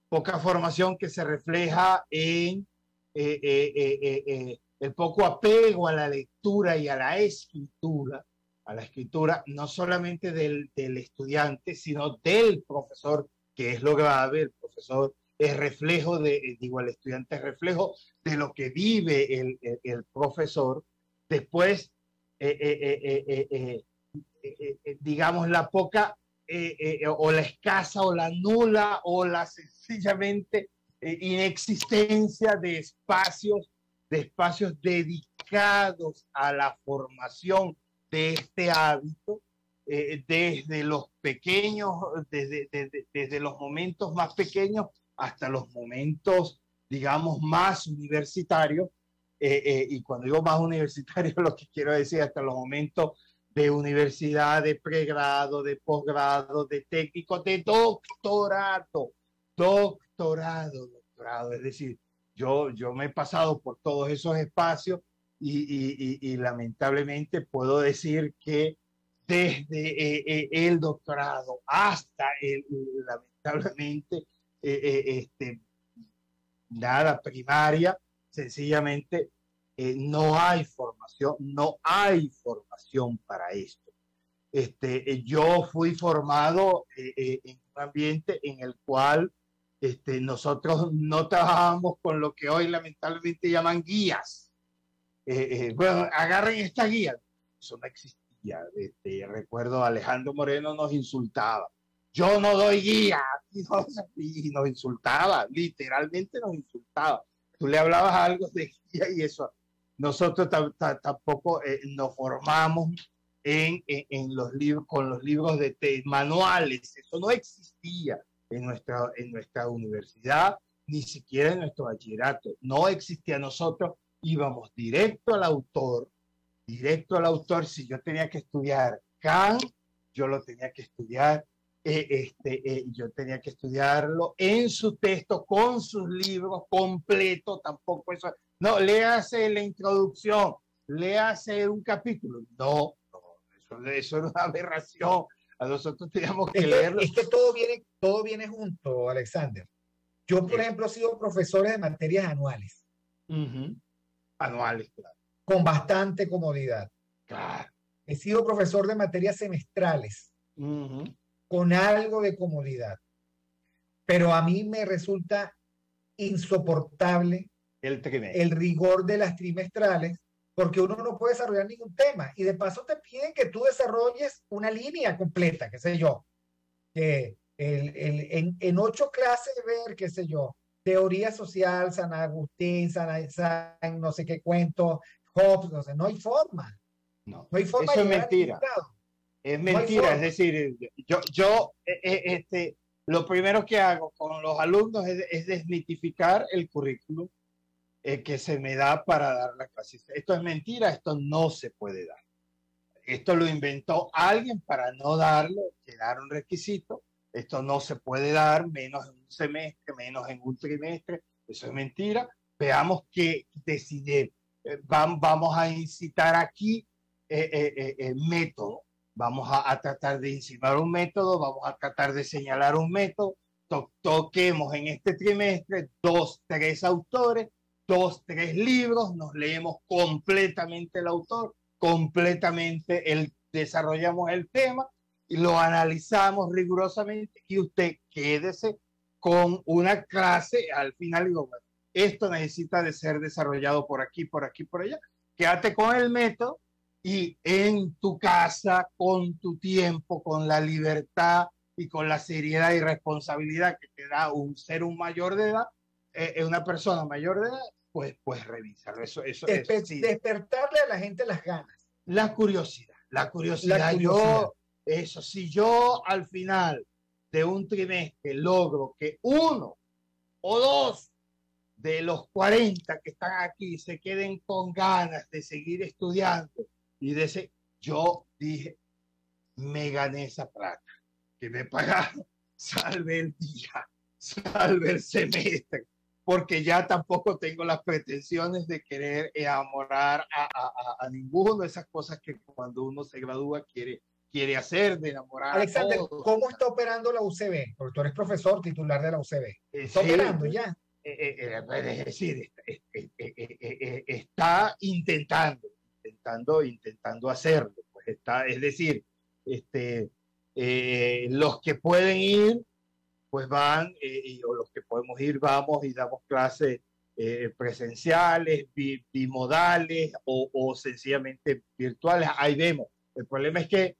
[SPEAKER 8] poca formación que se refleja en el poco apego a la lectura y a la escritura, no solamente del estudiante, sino del profesor, que es lo grave. El profesor es reflejo el estudiante es reflejo de lo que vive el profesor. Después, digamos, la poca o la escasa o la nula o la sencillamente inexistencia de espacios dedicados a la formación de este hábito, desde los pequeños, desde los momentos más pequeños hasta los momentos, digamos, más universitarios. Y cuando digo más universitarios, lo que quiero decir hasta los momentos de universidad, de pregrado, de posgrado, de técnico, de doctorado. Es decir, yo me he pasado por todos esos espacios y lamentablemente puedo decir que desde el doctorado hasta lamentablemente, nada primaria, sencillamente no hay formación para esto. Yo fui formado en un ambiente en el cual nosotros no trabajábamos con lo que hoy lamentablemente llaman guías. Bueno, agarren esta guía. Eso no existía. Recuerdo a Alejandro Moreno nos insultaba. Yo no doy guía. Y nos insultaba, literalmente nos insultaba. Tú le hablabas algo de guía y eso. Nosotros tampoco nos formamos en los libros, con los libros de manuales. Eso no existía en nuestra universidad, ni siquiera en nuestro bachillerato. No existía. Nosotros íbamos directo al autor. Si yo tenía que estudiar Kant, yo lo tenía que estudiar, yo tenía que estudiarlo en su texto, con sus libros completo, tampoco eso. No, léase la introducción, léase un capítulo. No, eso era una aberración. A nosotros teníamos que leerlo.
[SPEAKER 2] Es que todo viene junto, Alexander. Yo, por ejemplo, he sido profesor de materias anuales.
[SPEAKER 8] Anuales, claro.
[SPEAKER 2] Con bastante comodidad.
[SPEAKER 8] Claro.
[SPEAKER 2] He sido profesor de materias semestrales. Con algo de comodidad. Pero a mí me resulta insoportable el rigor de las trimestrales, porque uno no puede desarrollar ningún tema. Y de paso te piden que tú desarrolles una línea completa, qué sé yo. En 8 clases ver, qué sé yo, teoría social, San Agustín, San no sé qué cuento, Hobbes, no sé, no hay forma. No hay forma.
[SPEAKER 8] Eso es mentira. Es mentira, es decir, yo lo primero que hago con los alumnos es desmitificar el currículum que se me da para dar la clase. Esto es mentira, esto no se puede dar. Esto lo inventó alguien para no darlo, que dar un requisito. Esto no se puede dar, menos en un semestre, menos en un trimestre. Eso es mentira. Veamos qué decide. Vamos a incitar aquí método. Vamos a tratar de insinuar un método, vamos a tratar de señalar un método. Toquemos en este trimestre 2, 3 autores, 2, 3 libros, nos leemos completamente el autor, completamente desarrollamos el tema y lo analizamos rigurosamente y usted quédese con una clase. Al final digo, bueno, esto necesita de ser desarrollado por aquí, por aquí, por allá. Quédate con el método y en tu casa, con tu tiempo, con la libertad y con la seriedad y responsabilidad que te da un mayor de edad, una persona mayor de edad, pues revísalo.
[SPEAKER 2] Despertarle a la gente las ganas.
[SPEAKER 8] La curiosidad. Si yo al final de un trimestre logro que 1 o 2 de los 40 que están aquí se queden con ganas de seguir estudiando, yo dije, me gané esa plata que me pagaron, salve el día, salve el semestre, porque ya tampoco tengo las pretensiones de querer enamorar a ninguno de esas cosas que cuando uno se gradúa quiere hacer, de enamorar.
[SPEAKER 2] Alexander,
[SPEAKER 8] a todos.
[SPEAKER 2] ¿cómo está operando la UCB? Porque tú eres profesor titular de la UCB. ¿Está operando ya?
[SPEAKER 8] Es decir, está intentando hacerlo. Pues es decir, los que pueden ir, pues van, o los que podemos ir, vamos y damos clases presenciales, bimodales o sencillamente virtuales. Ahí vemos. El problema es que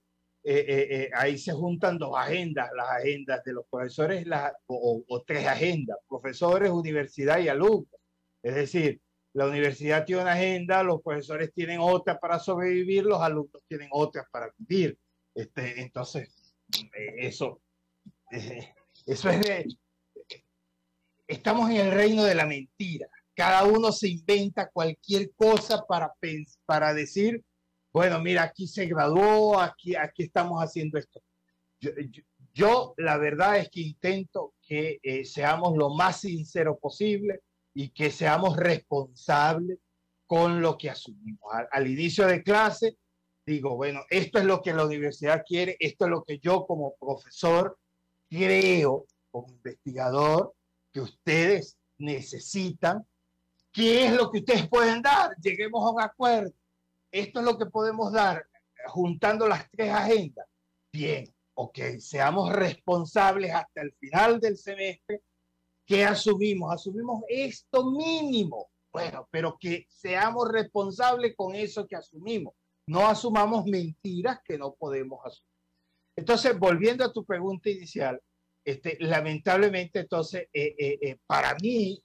[SPEAKER 8] ahí se juntan 2 agendas, las agendas de los profesores o 3 agendas, profesores, universidad y alumnos. Es decir, la universidad tiene una agenda, los profesores tienen otra para sobrevivir, los alumnos tienen otras para vivir. Entonces, eso es estamos en el reino de la mentira. Cada uno se inventa cualquier cosa para decir, bueno, mira, aquí se graduó, aquí estamos haciendo esto. Yo la verdad es que intento que seamos lo más sinceros posible y que seamos responsables con lo que asumimos. Al inicio de clase digo, bueno, esto es lo que la universidad quiere, esto es lo que yo como profesor creo, como investigador, que ustedes necesitan. ¿Qué es lo que ustedes pueden dar? Lleguemos a un acuerdo. Esto es lo que podemos dar juntando las 3 agendas. Bien, ok, seamos responsables hasta el final del semestre. ¿Qué asumimos? Asumimos esto mínimo. Bueno, pero que seamos responsables con eso que asumimos. No asumamos mentiras que no podemos asumir. Entonces, volviendo a tu pregunta inicial, lamentablemente, entonces, para mí,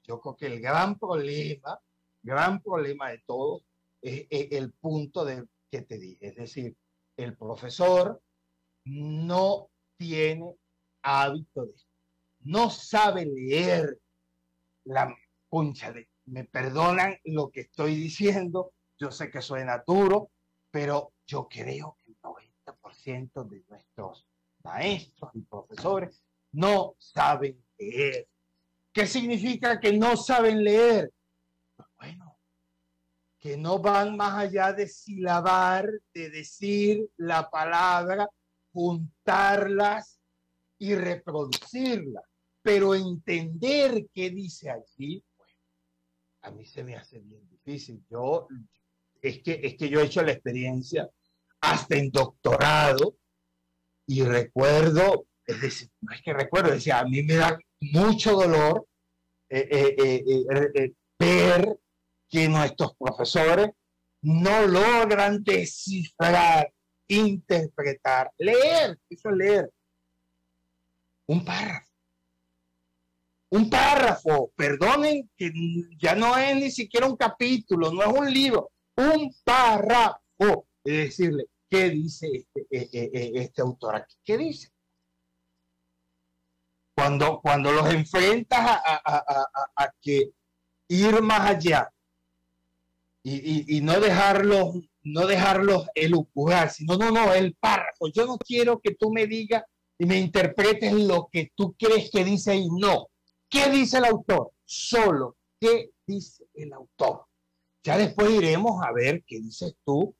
[SPEAKER 8] yo creo que el gran problema de todo es el punto que te dije. Es decir, el profesor no tiene hábito de esto. No sabe leer la concha de... Me perdonan lo que estoy diciendo, yo sé que suena duro, pero yo creo que el 90% de nuestros maestros y profesores no saben leer. ¿Qué significa que no saben leer? Pues bueno, que no van más allá de silabar, de decir la palabra, juntarlas y reproducirlas, pero entender qué dice allí, bueno, a mí se me hace bien difícil. Es que yo he hecho la experiencia hasta en doctorado y recuerdo, es decir, no es que recuerdo, decía, a mí me da mucho dolor ver que nuestros profesores no logran descifrar, interpretar, leer, eso es leer un párrafo, perdonen que ya no es ni siquiera un capítulo, no es un libro, un párrafo, es decirle, ¿qué dice este autor aquí? ¿Qué dice? Cuando los enfrentas a que ir más allá y no dejarlos elucubrar, sino no, el párrafo. Yo no quiero que tú me digas y me interpretes lo que tú crees que dice ahí. No. ¿Qué dice el autor? Solo, ¿qué dice el autor? Ya después iremos a ver qué dices tú,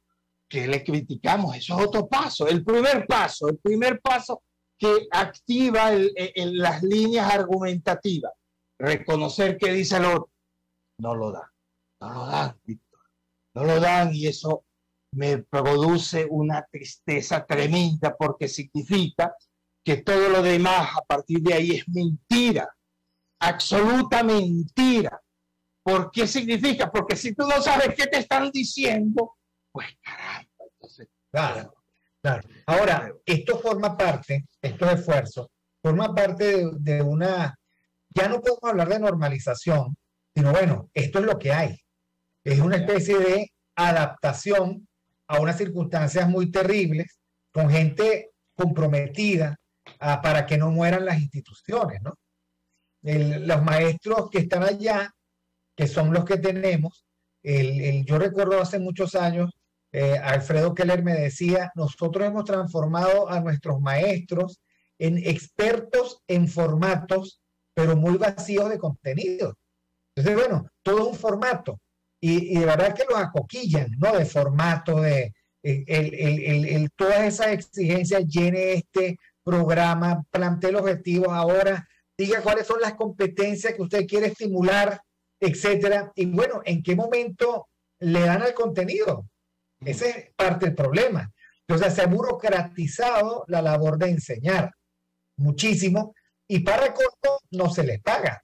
[SPEAKER 8] qué le criticamos. Eso es otro paso. El primer paso que activa las líneas argumentativas. Reconocer qué dice el otro. No lo dan, Víctor. No lo dan, y eso me produce una tristeza tremenda porque significa que todo lo demás a partir de ahí es mentira. Absoluta mentira. ¿Por qué significa? Porque si tú no sabes qué te están diciendo, pues caramba. Entonces,
[SPEAKER 2] claro. Ahora, esto forma parte, estos esfuerzos, forma parte de una, ya no podemos hablar de normalización, sino bueno, esto es lo que hay. Es una especie de adaptación a unas circunstancias muy terribles, con gente comprometida para que no mueran las instituciones, ¿no? Los maestros que están allá, que son los que tenemos, yo recuerdo hace muchos años, Alfredo Keller me decía, nosotros hemos transformado a nuestros maestros en expertos en formatos, pero muy vacíos de contenido. Entonces, bueno, todo un formato. Y de verdad que los acoquillan, ¿no? De formato, todas esas exigencias, llene este programa, plantee los objetivos ahora, diga cuáles son las competencias que usted quiere estimular, etcétera. Y bueno, ¿en qué momento le dan al contenido? Ese es parte del problema. Entonces se ha burocratizado la labor de enseñar muchísimo y para corto no se les paga.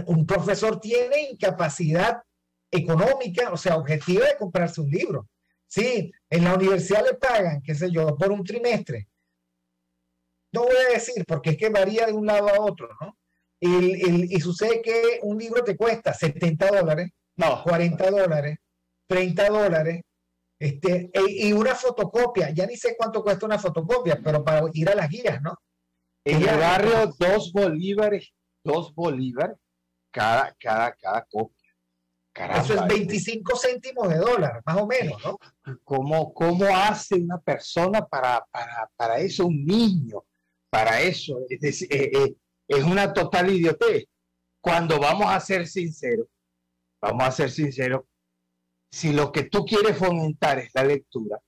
[SPEAKER 2] Un profesor tiene incapacidad económica, o sea, objetiva de comprarse un libro. Sí, en la universidad le pagan, qué sé yo, por un trimestre. No voy a decir, porque es que varía de un lado a otro, ¿no? Y sucede que un libro te cuesta $70, no, $40, $30, y una fotocopia, ya ni sé cuánto cuesta una fotocopia, pero para ir a las guías, ¿no?
[SPEAKER 8] En el barrio, $2 cada copia. Caramba,
[SPEAKER 2] eso es 25 céntimos de dólar, más o menos, ¿no?
[SPEAKER 8] ¿Cómo hace una persona para eso, un niño, para eso? Es decir, es una total idiotez. Cuando vamos a ser sinceros, si lo que tú quieres fomentar es la lectura,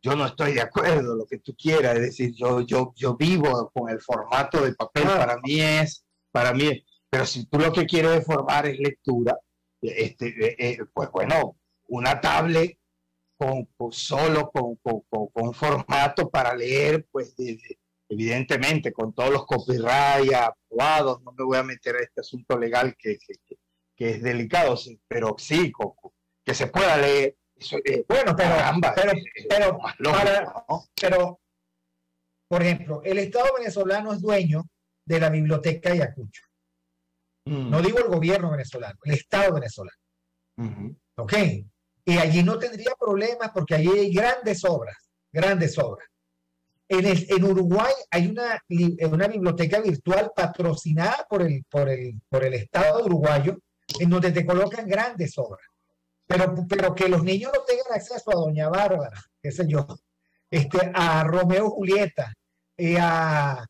[SPEAKER 8] yo no estoy de acuerdo, lo que tú quieras, es decir, yo vivo con el formato de papel, para mí es, pero si tú lo que quieres formar es lectura, pues bueno, una tablet con formato para leer, pues evidentemente con todos los copyright aprobados, no me voy a meter a este asunto legal que es delicado, pero sí, que se pueda leer. Eso,
[SPEAKER 2] bueno,
[SPEAKER 8] caramba,
[SPEAKER 2] pero, por ejemplo, el Estado venezolano es dueño de la biblioteca Ayacucho. No digo el gobierno venezolano, el Estado venezolano. ¿Ok? Y allí no tendría problemas porque allí hay grandes obras. En Uruguay hay una biblioteca virtual patrocinada por el Estado uruguayo, en donde te colocan grandes obras. Pero que los niños no tengan acceso a Doña Bárbara, qué sé yo, a Romeo y Julieta, a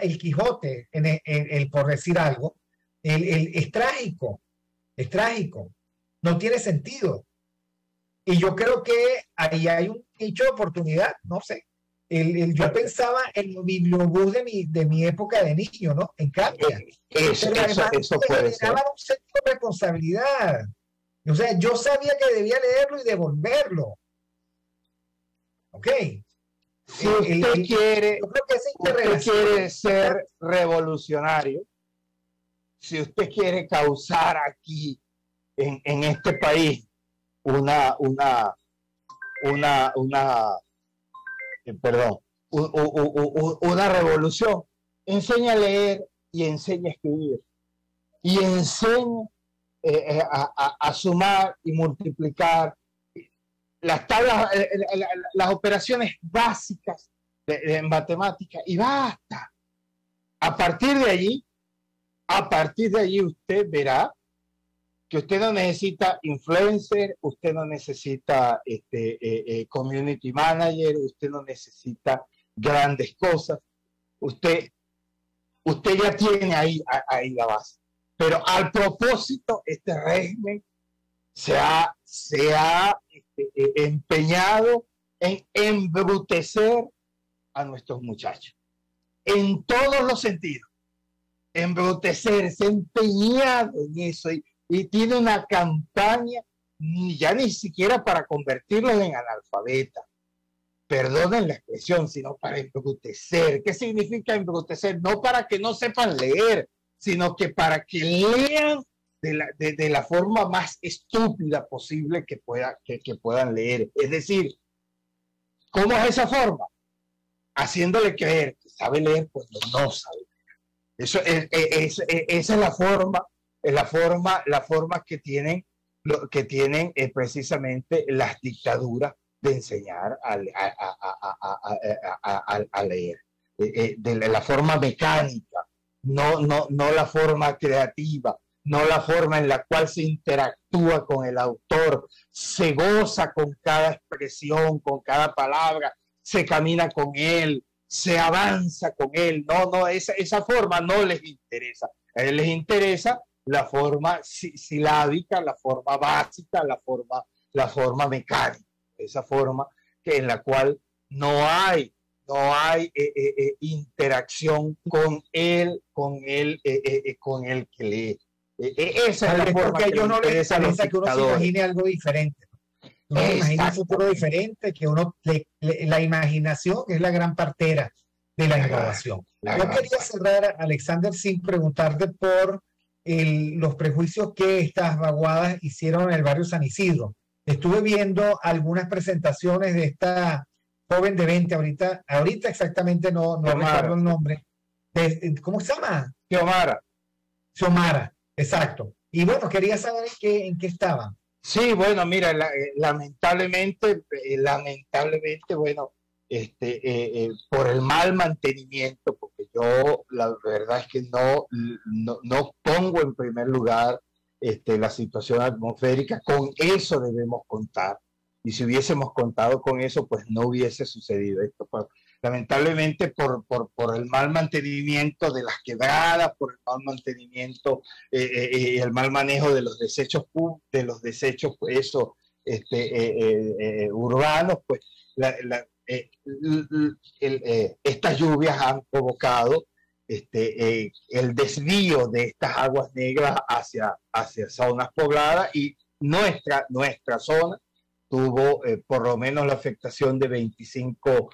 [SPEAKER 2] El Quijote, por decir algo, es trágico, no tiene sentido. Y yo creo que ahí hay un nicho de oportunidad, no sé. Yo pensaba en el bibliobús de mi época de niño, ¿no? En Campia.
[SPEAKER 8] Eso puede ser.
[SPEAKER 2] Un sentido de responsabilidad. O sea, yo sabía que debía leerlo y devolverlo. ¿Ok?
[SPEAKER 8] Si usted quiere,
[SPEAKER 2] yo creo que
[SPEAKER 8] usted quiere ser revolucionario, si usted quiere causar aquí, en este país, una revolución, enseña a leer y enseña a escribir. Y enseña a sumar y multiplicar las tablas, las operaciones básicas de matemáticas, y basta. A partir de allí usted verá que usted no necesita influencer, usted no necesita community manager, usted no necesita grandes cosas, usted ya tiene ahí la base. Pero al propósito, este régimen se ha empeñado en embrutecer a nuestros muchachos, en todos los sentidos. Embrutecerse, empeñado en eso, y tiene una campaña ya ni siquiera para convertirlos en analfabetas, perdonen la expresión, sino para embrutecer. ¿Qué significa embrutecer? No para que no sepan leer, sino que para que lean de la forma más estúpida posible que puedan leer. Es decir, ¿cómo es esa forma? Haciéndole creer que sabe leer cuando no sabe leer. Esa es la forma que tienen precisamente las dictaduras de enseñar a leer, de la forma mecánica, no la forma creativa, no la forma en la cual se interactúa con el autor, se goza con cada expresión, con cada palabra, se camina con él, se avanza con él. No, esa forma no les interesa. A ellos les interesa la forma silábica, la forma básica, la forma mecánica, esa forma en la cual no hay interacción con el que lee. Esa es la forma
[SPEAKER 2] que ellos no les interesa que uno se imagine algo diferente. Uno se imagina un futuro diferente, que la imaginación es la gran partera de la innovación. Yo quería cerrar, Alexander, sin preguntarte por los prejuicios que estas vaguadas hicieron en el barrio San Isidro. Estuve viendo algunas presentaciones de esta joven de 20, ahorita exactamente no recuerdo el nombre. ¿Cómo se llama? Xiomara, exacto. Y bueno, quería saber en qué estaban.
[SPEAKER 8] Sí, bueno, mira, lamentablemente, bueno, por el mal mantenimiento, porque yo la verdad es que no pongo en primer lugar la situación atmosférica. Con eso debemos contar. Y si hubiésemos contado con eso, pues no hubiese sucedido esto. Pues, lamentablemente por el mal mantenimiento de las quebradas, por el mal mantenimiento y el mal manejo de los desechos urbanos, pues estas lluvias han provocado el desvío de estas aguas negras hacia zonas pobladas, y nuestra zona tuvo por lo menos la afectación de 25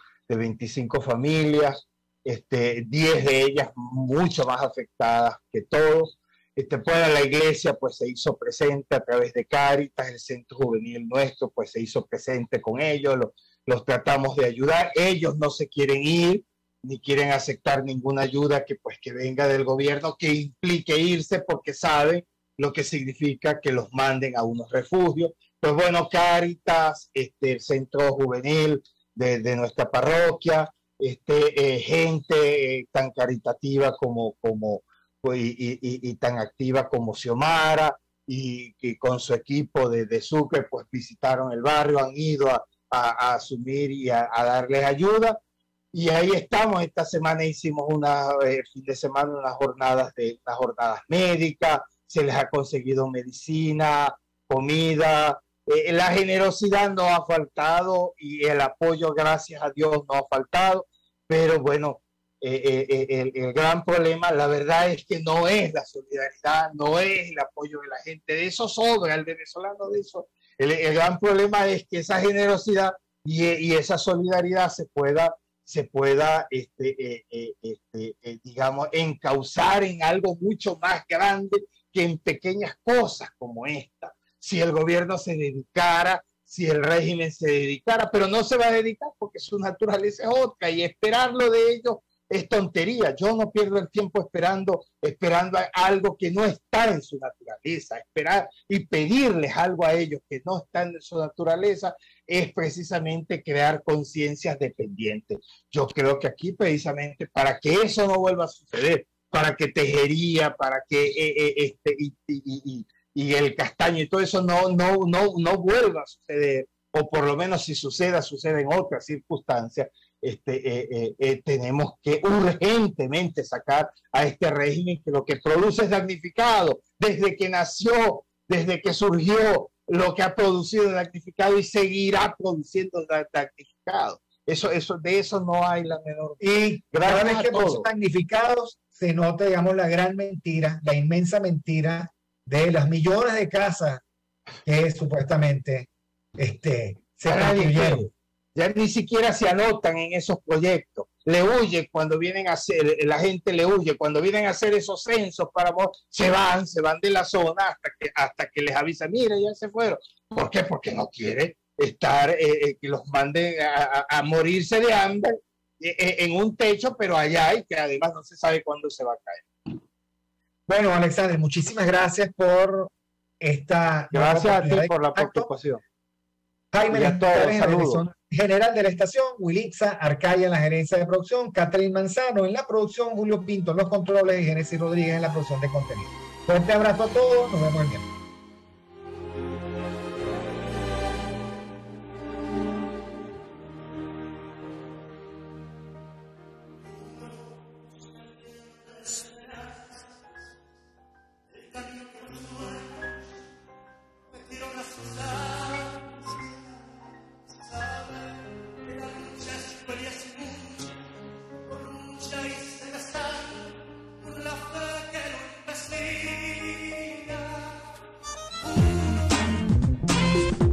[SPEAKER 8] familias, 10 de ellas mucho más afectadas que todos. Pues la iglesia pues se hizo presente a través de Cáritas, el centro juvenil nuestro pues se hizo presente con ellos, los tratamos de ayudar. Ellos no se quieren ir, ni quieren aceptar ninguna ayuda que venga del gobierno que implique irse, porque saben lo que significa que los manden a unos refugios. Pues bueno, Cáritas, el centro juvenil de nuestra parroquia, gente tan caritativa y tan activa como Xiomara, y con su equipo de Sucre, pues visitaron el barrio, han ido a asumir y a darles ayuda. Y ahí estamos. Esta semana hicimos fin de semana unas jornadas médicas, se les ha conseguido medicina, comida. La generosidad no ha faltado y el apoyo, gracias a Dios, no ha faltado, pero bueno, el gran problema, la verdad, es que no es la solidaridad, no es el apoyo de la gente, de eso sobra el venezolano, de eso. El gran problema es que esa generosidad y esa solidaridad se pueda digamos, encauzar en algo mucho más grande que en pequeñas cosas como esta. Si el gobierno se dedicara, si el régimen se dedicara, pero no se va a dedicar porque su naturaleza es otra, y esperarlo de ellos es tontería. Yo no pierdo el tiempo esperando algo que no está en su naturaleza. Esperar y pedirles algo a ellos que no están en su naturaleza es precisamente crear conciencias dependientes. Yo creo que aquí, precisamente, para que eso no vuelva a suceder, para que Tejería, para que y el Castaño y todo eso no vuelva a suceder, o por lo menos si sucede en otras circunstancias, tenemos que urgentemente sacar a este régimen, que lo que produce es damnificado. Desde que nació, desde que surgió, lo que ha producido es damnificado y seguirá produciendo damnificado. De eso no hay la menor.
[SPEAKER 2] Y cada vez que son damnificados se nota, digamos, la gran mentira, la inmensa mentira de las millones de casas que supuestamente se construyeron.
[SPEAKER 8] Ya ni siquiera se anotan en esos proyectos. Le huye cuando vienen a hacer, la gente le huye cuando vienen a hacer esos censos se van de la zona hasta que les avisa, mira, ya se fueron. ¿Por qué? Porque no quiere estar, que los manden a morirse de hambre en un techo, pero allá, y que además no se sabe cuándo se va a caer.
[SPEAKER 2] Bueno, Alexander, muchísimas gracias por esta...
[SPEAKER 8] Gracias a ti por la participación.
[SPEAKER 2] Jaime, en la dirección general de la estación, Wilitza Arcaya en la gerencia de producción, Catherine Manzano en la producción, Julio Pinto en los controles y Genesis Rodríguez en la producción de contenido. Fuerte abrazo a todos, nos vemos el miércoles.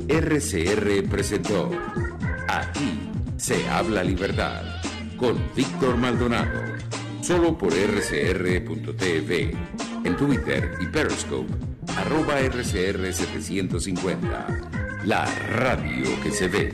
[SPEAKER 1] RCR presentó Aquí se habla libertad con Víctor Maldonado, solo por rcr.tv, en Twitter y Periscope, @RCR750, la radio que se ve.